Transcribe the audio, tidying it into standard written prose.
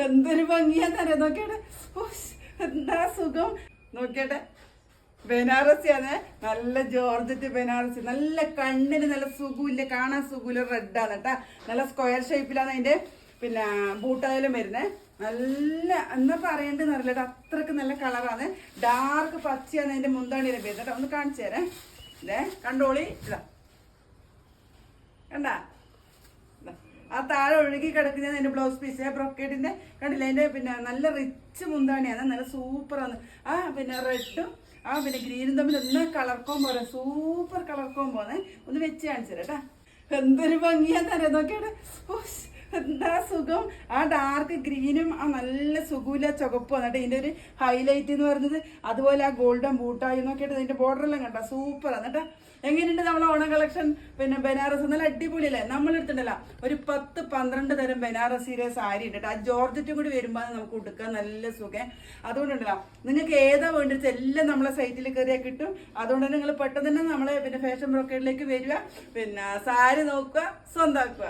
എന്തൊരു ഭംഗിയാന്നറിയാം. നോക്കിയാട്ടെ, എന്താ സുഖം. നോക്കിയാട്ടെ, ബനാറസിയാണ്, നല്ല ജോർജറ്റ് ബനാറസി. നല്ല കണ്ണിന് നല്ല സുഖമില്ല, കാണാൻ സുഖമില്ല. റെഡാണ് കേട്ടാ, നല്ല സ്ക്വയർ ഷേപ്പിലാണ് അതിന്റെ പിന്നെ ബൂട്ടായാലും വരുന്നത്. നല്ല എന്താ പറയേണ്ടതെന്ന് അറിയില്ല, അത്രക്ക് നല്ല കളറാണ്. ഡാർക്ക് പച്ചയാണ് അതിന്റെ മുന്താണിയിലെ പേര് കേട്ടോ. ഒന്ന് കാണിച്ചു തരാം. ഇതേ കണ്ടോളി, ഇതാ കണ്ട ആ താഴെ ഒഴുകി കിടക്കുന്നത് അതിന്റെ ബ്ലൗസ് പീസ് ബ്രൊക്കേഡിന്റെ കണ്ടില്ല. അതിന്റെ പിന്നെ നല്ല റിച്ച് മുന്താണിയാണ്, നല്ല സൂപ്പറാണ്. ആ പിന്നെ റെഡും ആ പിന്നെ ഗ്രീനും തമ്മിൽ ഒന്ന് കളർ കോമ്പോ, സൂപ്പർ കളർ കോമ്പോന്ന്. ഒന്ന് വെച്ച് കാണിച്ചു കേട്ടാ, എന്തൊരു ഭംഗിയാന്നറിയാം. നോക്കിയാടെ, എന്താ സുഖം. ആ ഡാർക്ക് ഗ്രീനും ആ നല്ല സുഖമില്ല ചുവപ്പും എന്നിട്ട് ഇതിന്റെ ഒരു ഹൈലൈറ്റ് എന്ന് പറയുന്നത്. അതുപോലെ ആ ഗോൾഡൻ ബൂട്ടായി നോക്കിയിട്ട് ഇതിന്റെ ബോർഡറെല്ലാം കണ്ട സൂപ്പർ. എന്നിട്ട് എങ്ങനെയുണ്ട് നമ്മളെ ഓണം കളക്ഷൻ? പിന്നെ ബനാറസ് നല്ല അടിപൊളിയല്ലേ? നമ്മളെടുത്തിട്ടല്ല ഒരു 10-12 തരം ബനാറസിയിലെ സാരി ഉണ്ട്. ആ ജോർജറ്റും കൂടി വരുമ്പോൾ നമുക്ക് ഉടുക്കാൻ നല്ല സുഖം. അതുകൊണ്ടുണ്ടല്ലോ, നിങ്ങൾക്ക് ഏതാ വേണ്ടത് എല്ലാം നമ്മളെ സൈറ്റിൽ കയറിയാൽ കിട്ടും. അതുകൊണ്ട് തന്നെ നിങ്ങൾ പെട്ടെന്ന് തന്നെ നമ്മളെ പിന്നെ ഫാഷൻ ബ്രോക്കേഡിലേക്ക് വരിക, പിന്നെ സാരി നോക്കുക, സ്വന്തമാക്കുക.